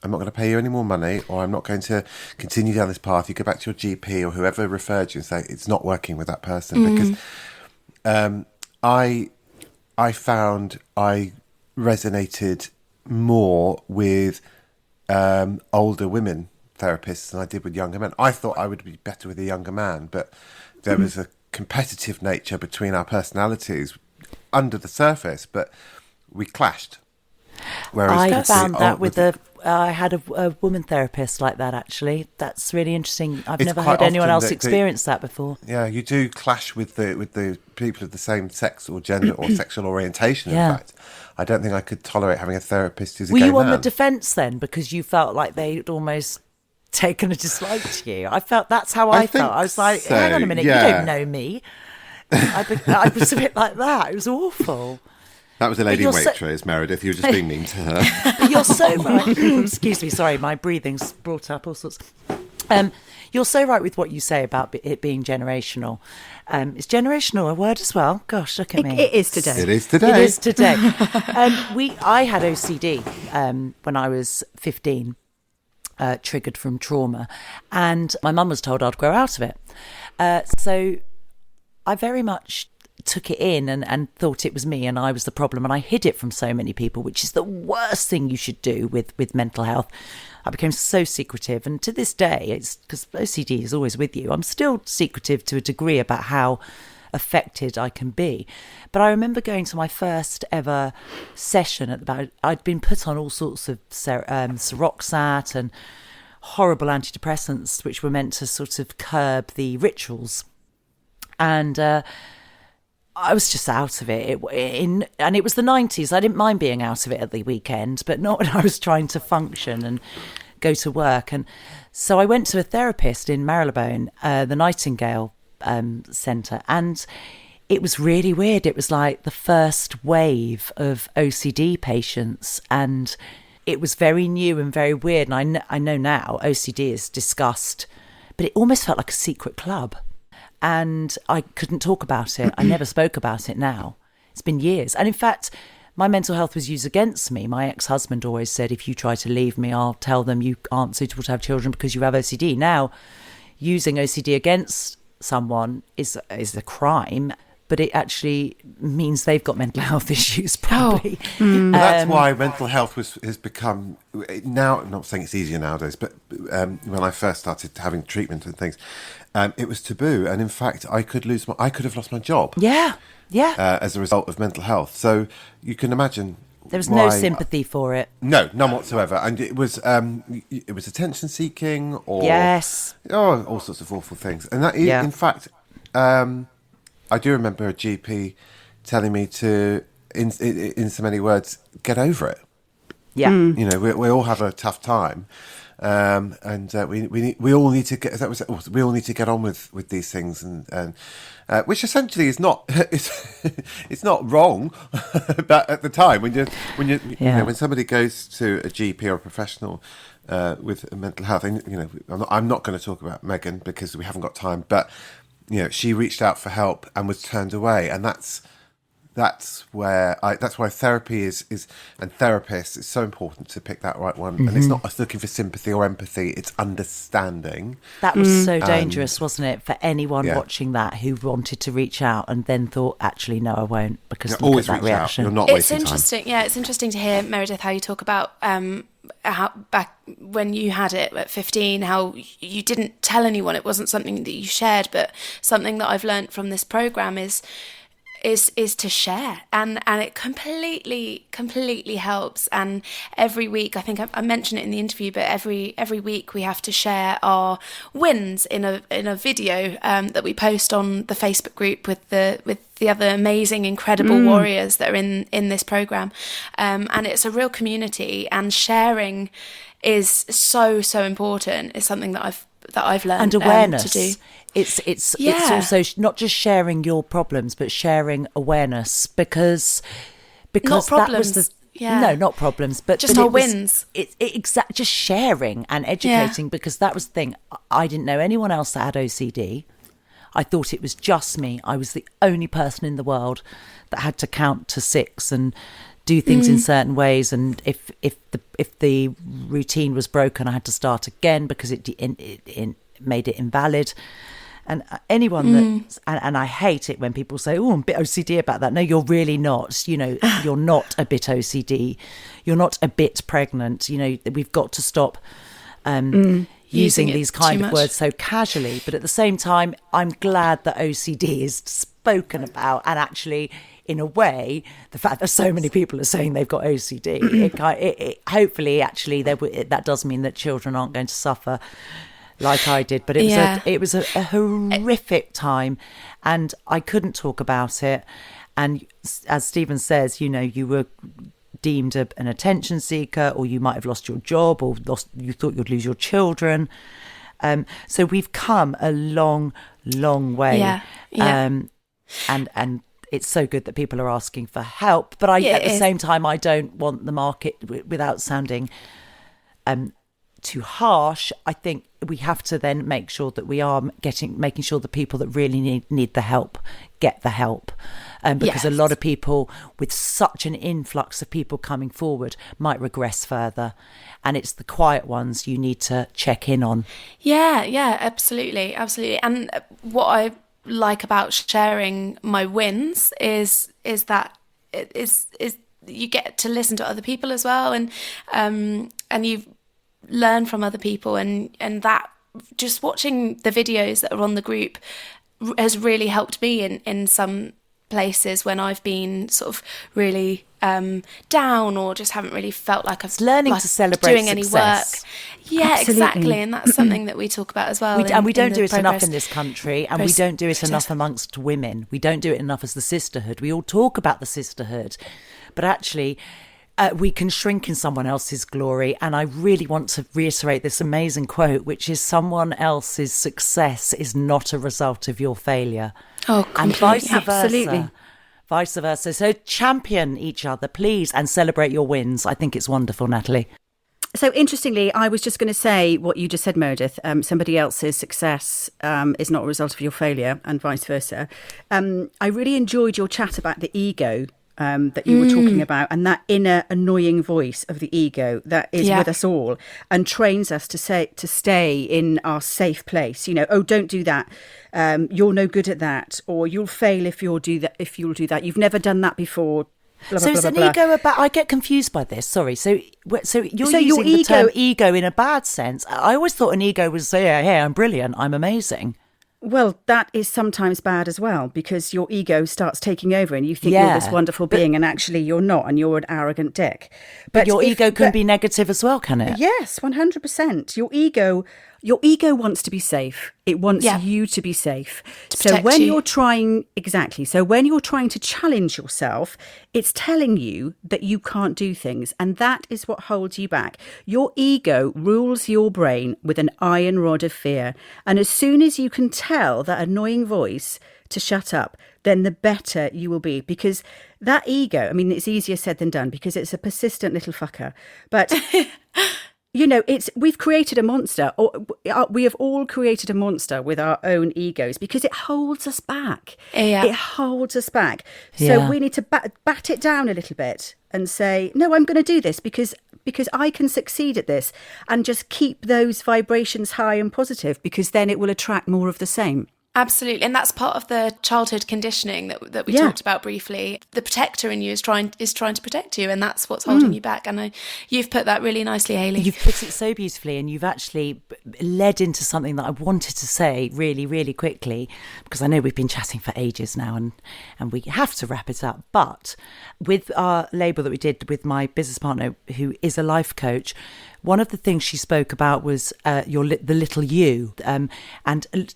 I'm not going to pay you any more money, or I'm not going to continue down this path. You go back to your GP or whoever referred you and say it's not working with that person, because I found I resonated more with older women therapists than I did with younger men. I thought I would be better with a younger man, but there was a competitive nature between our personalities under the surface, but we clashed. Whereas I found that I had a woman therapist like that, actually. That's really interesting. I've never heard anyone else experience that before. Yeah, you do clash with the people of the same sex or gender or sexual orientation, in fact. I don't think I could tolerate having a therapist who's a gay man. Were you on the defence then, because you felt like they'd almost taken a dislike to you? I felt that's how I felt. I was like, hang on a minute, you don't know me. I was a bit like that. It was awful. That was a lady in Waitrose, Meredith. You were just being mean to her. But you're so right. Excuse me, sorry, my breathing's brought up all sorts. You're so right with what you say about it being generational. Is generational a word as well? Gosh, look at me. It is today. It is today. It is today. I had OCD when I was 15, triggered from trauma, and my mum was told I'd grow out of it. So I very much took it in and thought it was me and I was the problem, and I hid it from so many people, which is the worst thing you should do with mental health. I became so secretive, and to this day, it's because OCD is always with you, I'm still secretive to a degree about how affected I can be. But I remember going to my first ever session I'd been put on all sorts of Seroxat and horrible antidepressants which were meant to sort of curb the rituals, and I was just out of it. And it was the 90s. I didn't mind being out of it at the weekend, but not when I was trying to function and go to work. And so I went to a therapist in Marylebone, the Nightingale Centre, and it was really weird. It was like the first wave of OCD patients, and it was very new and very weird. And I know now OCD is discussed, but it almost felt like a secret club. And I couldn't talk about it. I never spoke about it now. It's been years. And in fact, my mental health was used against me. My ex-husband always said, if you try to leave me, I'll tell them you aren't suitable to have children because you have OCD. Now, using OCD against someone is a crime, but it actually means they've got mental health issues, probably. That's why mental health has become, now, I'm not saying it's easier nowadays, but when I first started having treatment and things, it was taboo. And in fact, I could have lost my job. Yeah. As a result of mental health. So you can imagine. There was no sympathy for it. No, none whatsoever. And it was attention seeking or all sorts of awful things. And that, in fact, I do remember a GP telling me to, in so many words, get over it. Yeah. You know, we all have a tough time. And we all need to get on with these things, and which essentially is not it's not wrong, but at the time when you know, when somebody goes to a GP or a professional with mental health, and you know, I'm not going to talk about Megan because we haven't got time, but you know, she reached out for help and was turned away, and that's why therapy is and therapists, it's so important to pick that right one. And it's not us looking for sympathy or empathy, it's understanding. That was so dangerous, wasn't it, for anyone watching that who wanted to reach out and then thought, actually no, I won't, because look at that reaction. You're not wasting time. It's interesting to hear, Meredith, how you talk about how back when you had it at 15, how you didn't tell anyone. It wasn't something that you shared, but something that I've learned from this programme is to share, and it completely helps. And every week, I think I mentioned it in the interview, but every week we have to share our wins in a video that we post on the Facebook group with the other amazing, incredible warriors that are in this program, and it's a real community, and sharing is so important. It's something that I've learned, and awareness to do. It's also not just sharing your problems, but sharing awareness, because not problems. That was no, not problems, but just our wins. Just sharing and educating, because that was the thing. I didn't know anyone else that had OCD. I thought it was just me. I was the only person in the world that had to count to 6 and do things in certain ways, and if the routine was broken, I had to start again because it made it invalid. And anyone and I hate it when people say, "Oh, I'm a bit OCD about that." No, you're really not. You know, you're not a bit OCD. You're not a bit pregnant. You know, we've got to stop. using it these kind too of much. words so casually. But at the same time, I'm glad that OCD is spoken about, and actually, in a way, the fact that so many people are saying they've got OCD, it hopefully actually that does mean that children aren't going to suffer like I did. But it was a horrific time, and I couldn't talk about it. And as Stephen says, you were deemed an attention seeker, or you might have lost your job, or you thought you'd lose your children. So we've come a long, long way. And it's so good that people are asking for help. But at the same time, I don't want the market, without sounding too harsh, I think we have to then make sure that we are making sure the people that really need the help get the help. Because a lot of people, with such an influx of people coming forward, might regress further. And it's the quiet ones you need to check in on. Yeah, absolutely. And what I like about sharing my wins is that it is you get to listen to other people as well, and you learn from other people, and that just watching the videos that are on the group has really helped me in some places when I've been sort of really down, or just haven't really felt like I've learning to celebrate doing success. Any work. Yeah, Absolutely. exactly, and that's something that we talk about as well. And we don't in do the it enough in this country, and we don't do it process. enough amongst women. We don't do it enough as the sisterhood. We all talk about the sisterhood, but actually we can shrink in someone else's glory. And I really want to reiterate this amazing quote, which is, someone else's success is not a result of your failure. Oh, and vice completely. versa. Absolutely. Vice versa. So champion each other, please, and celebrate your wins. I think it's wonderful, Natalie. So interestingly, I was just going to say what you just said, Meredith. Somebody else's success is not a result of your failure, and vice versa. I really enjoyed your chat about the ego that you were talking about, and that inner annoying voice of the ego that is with us all and trains us to stay in our safe place. Oh, don't do that. You're no good at that, or you'll fail if you'll do that. You've never done that before. Blah, so blah, is blah, an blah, ego about? I get confused by this. Sorry. So you're using your the term ego in a bad sense. I always thought an ego was hey, I'm brilliant, I'm amazing. Well, that is sometimes bad as well, because your ego starts taking over and you think you're this wonderful being, and actually you're not, and you're an arrogant dick. But your ego can be negative as well, can it? Yes, 100%. Your ego wants to be safe. It wants you to be safe. So when you're trying to challenge yourself, it's telling you that you can't do things. And that is what holds you back. Your ego rules your brain with an iron rod of fear. And as soon as you can tell that annoying voice to shut up, then the better you will be. Because that ego, I mean, it's easier said than done, because it's a persistent little fucker. But... we've created a monster, or we have all created a monster with our own egos, because it holds us back. Yeah. It holds us back. So we need to bat it down a little bit and say, no, I'm going to do this because I can succeed at this, and just keep those vibrations high and positive, because then it will attract more of the same. Absolutely, and that's part of the childhood conditioning that we talked about briefly. The protector in you is trying to protect you, and that's what's holding you back. And you've put that really nicely, Hayley. You've put it so beautifully, and you've actually led into something that I wanted to say really, really quickly, because I know we've been chatting for ages now, and we have to wrap it up. But with our label that we did with my business partner, who is a life coach, one of the things she spoke about was the little you, and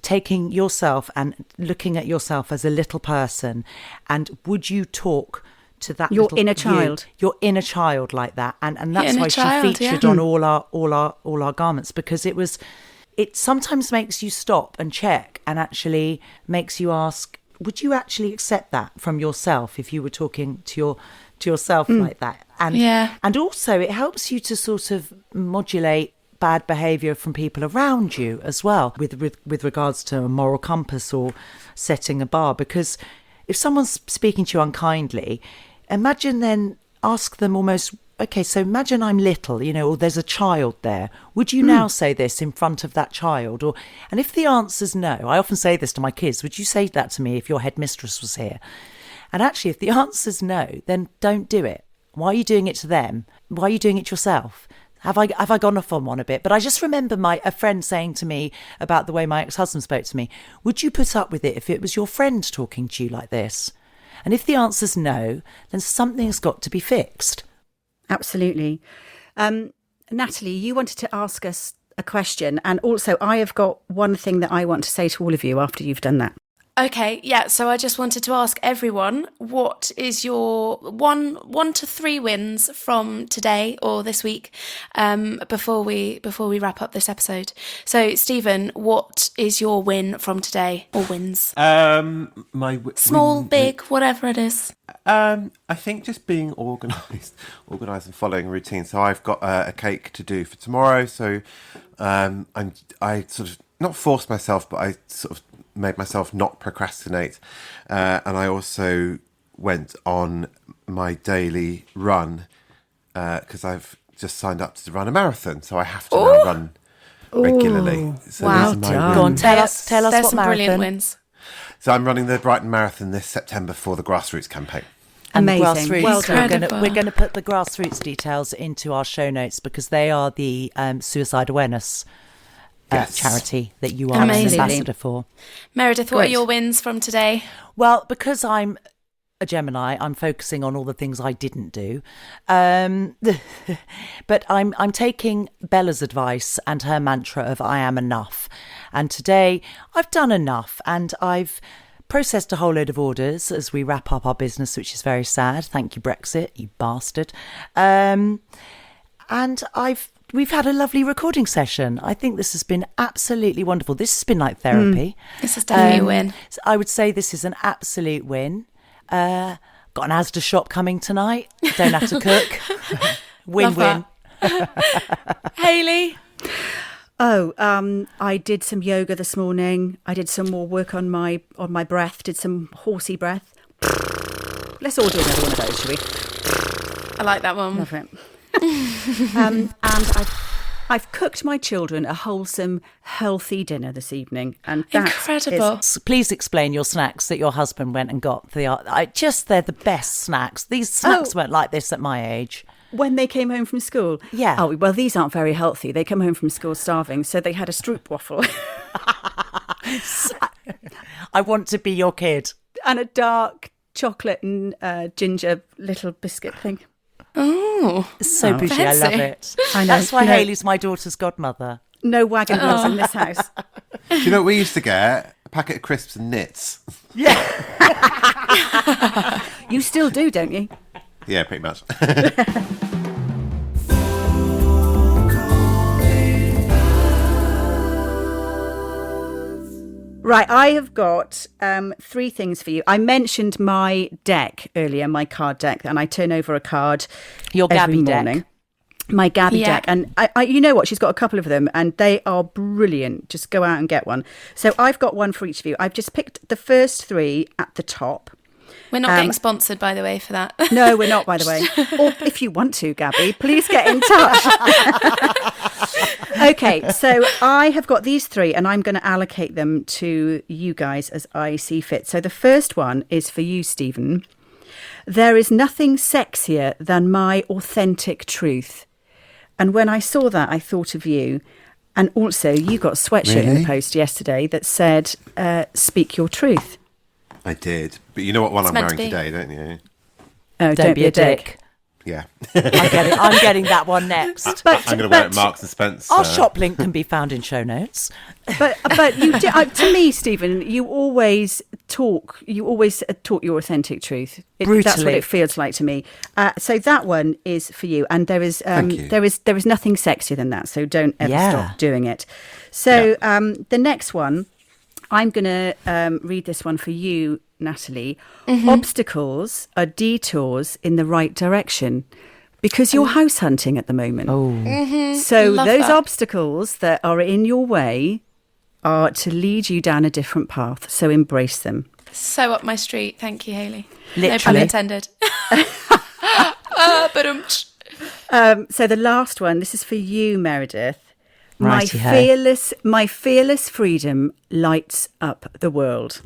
taking yourself and looking at yourself as a little person. And would you talk to that your little inner child, your inner child, like that? And that's why she featured on all our garments, because it sometimes makes you stop and check, and actually makes you ask, would you actually accept that from yourself if you were talking to yourself like that? And also it helps you to sort of modulate bad behaviour from people around you as well, with regards to a moral compass or setting a bar. Because if someone's speaking to you unkindly, ask them almost, okay, so imagine I'm little, or there's a child there. Would you now say this in front of that child? And if the answer's no, I often say this to my kids, would you say that to me if your headmistress was here? And actually, if the answer's no, then don't do it. Why are you doing it to them? Why are you doing it yourself? Have I gone off on one a bit? But I just remember a friend saying to me about the way my ex-husband spoke to me, would you put up with it if it was your friend talking to you like this? And if the answer's no, then something's got to be fixed. Absolutely. Natalie, you wanted to ask us a question. And also, I have got one thing that I want to say to all of you after you've done that. Okay, yeah, so I just wanted to ask everyone, what is your one to three wins from today or this week, before we wrap up this episode? So, Stephen, what is your win from today, or wins? Small, big, whatever it is. I think just being organised and following a routine. So I've got a cake to do for tomorrow. So I sort of not forced myself, but I sort of made myself not procrastinate. And I also went on my daily run because I've just signed up to run a marathon. So I have to now run regularly. So wow. these are my Go on, wins. tell us There's what some marathon. brilliant wins. So I'm running the Brighton Marathon this September for the Grassroots campaign. And the Amazing. grassroots, Well done. we're going to put the grassroots details into our show notes because they are the suicide awareness charity that you are Amazing. an ambassador for. Meredith, what Great. are your wins from today? Well, because I'm a Gemini, I'm focusing on all the things I didn't do. But I'm taking Bella's advice and her mantra of I am enough. And today I've done enough and I've processed a whole load of orders as we wrap up our business, which is very sad. Thank you, Brexit, you bastard. And we've had a lovely recording session. I think this has been absolutely wonderful. This has been like therapy. This is definitely a win. So I would say this is an absolute win. Got an Asda shop coming tonight. Don't have to cook. Win-win. Hayley? I did some yoga this morning. I did some more work on my breath, did some horsey breath. Let's all do another one of those, shall we? I like that one. Love it. And I've cooked my children a wholesome, healthy dinner this evening. And that Incredible. Please explain your snacks that your husband went and got. They're the best snacks. These snacks weren't like this at my age. When they came home from school. Yeah. Oh, well, these aren't very healthy. They come home from school starving, so they had a stroop waffle. I want to be your kid. And a dark chocolate and ginger little biscuit thing. Oh, It's so bougie. I love fancy. it. I know. That's why No. Hayley's my daughter's godmother. No wagon wheels in this house. Do you know what we used to get? A packet of crisps and knits. You still do, don't you? Yeah, pretty much. Right, I have got three things for you. I mentioned my deck earlier, my card deck, and I turn over a card Your every Gabby deck. morning. My Gabby Yeah. deck. And I, you know what? She's got a couple of them and they are brilliant. Just go out and get one. So I've got one for each of you. I've just picked the first three at the top. We're not getting sponsored, by the way, for that. No, we're not, by the way. Or if you want to, Gabby, please get in touch. Okay, so I have got these three and I'm going to allocate them to you guys as I see fit. So the first one is for you, Stephen. There is nothing sexier than my authentic truth. And when I saw that, I thought of you. And also, you got a sweatshirt in the Really? post yesterday that said, speak your truth. I did. But you know what one It's I'm meant to wearing be. today, don't you? Oh, Don't be a dick. Yeah. I'm getting that one next. But, I'm going to wear it at Marks and Spence. Our shop link can be found in show notes. But you do, to me, Stephen, you always talk your authentic truth. That's what Brutally. it feels like to me. So that one is for you, and there is Thank you. there is nothing sexier than that. So don't ever Yeah. stop doing it. So the next one, I'm going to read this one for you, Natalie. Obstacles are detours in the right direction. Because you're house hunting at the moment. So Love those that. obstacles that are in your way are to lead you down a different path. So embrace them. So up my street. Thank you, Hayley. No pun Literally. intended. So the last one, this is for you, Meredith. Righty-ho. My fearless freedom lights up the world.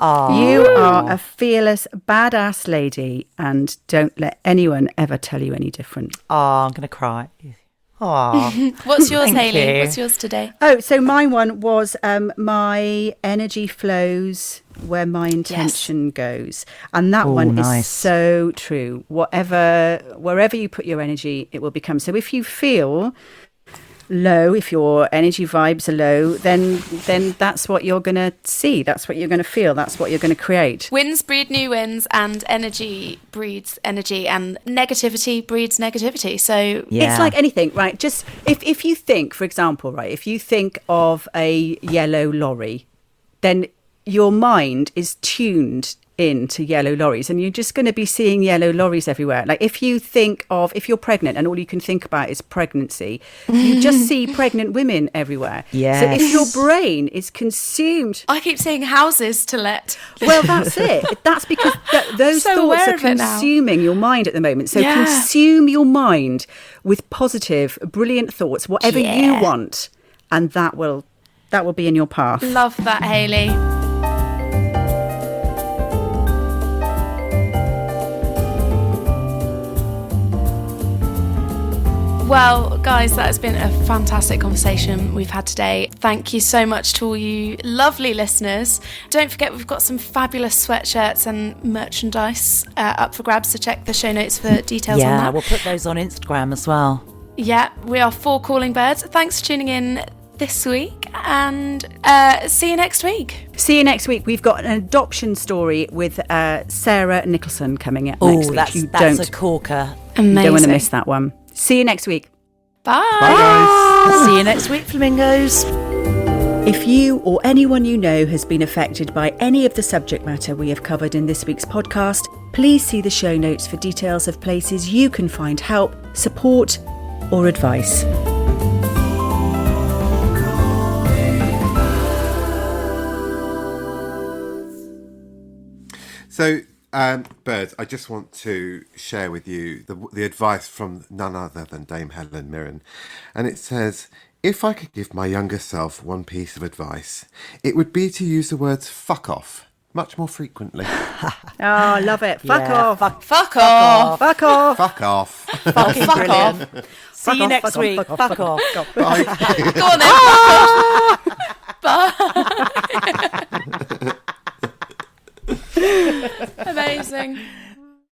You are a fearless, badass lady, and don't let anyone ever tell you any different. I'm going to cry. Oh, What's yours, Thank Hayley? you. What's yours today? Oh, so my one was my energy flows where my intention goes. And that one nice. is so true. Wherever you put your energy, it will become. So if you feel low, if your energy vibes are low, then that's what you're going to see. That's what you're going to feel. That's what you're going to create. Winds breed new winds, and energy breeds energy, and negativity breeds negativity. So It's like anything, right? Just if you think, for example, right, if you think of a yellow lorry, then your mind is tuned into yellow lorries, and you're just going to be seeing yellow lorries everywhere. Like if you're pregnant and all you can think about is pregnancy, you just see pregnant women everywhere. Yes. So if your brain is consumed, I keep seeing houses to let. well, that's it. That's because those So thoughts aware are of it now. consuming your mind at the moment. So Yeah. consume your mind with positive, brilliant thoughts, whatever you want, and that will be in your path. Love that, Hayley. Well, guys, that has been a fantastic conversation we've had today. Thank you so much to all you lovely listeners. Don't forget, we've got some fabulous sweatshirts and merchandise up for grabs, so check the show notes for details on that. Yeah, we'll put those on Instagram as well. Yeah, we are 4 Calling Birds. Thanks for tuning in this week, and see you next week. See you next week. We've got an adoption story with Sarah Nicholson coming up next week. That's a corker. Amazing. You don't want to miss that one. See you next week. Bye. Bye, guys. See you next week, flamingos. If you or anyone you know has been affected by any of the subject matter we have covered in this week's podcast, please see the show notes for details of places you can find help, support, or advice. So, Birds, I just want to share with you the advice from none other than Dame Helen Mirren. And it says, if I could give my younger self one piece of advice, it would be to use the words fuck off much more frequently. Oh, love it. Fuck off. Fuck off. Fuck off. Fuck off. Fucking Fuck brilliant. off. See you next week. Fuck off. Bye. Go on then. Bye. Amazing.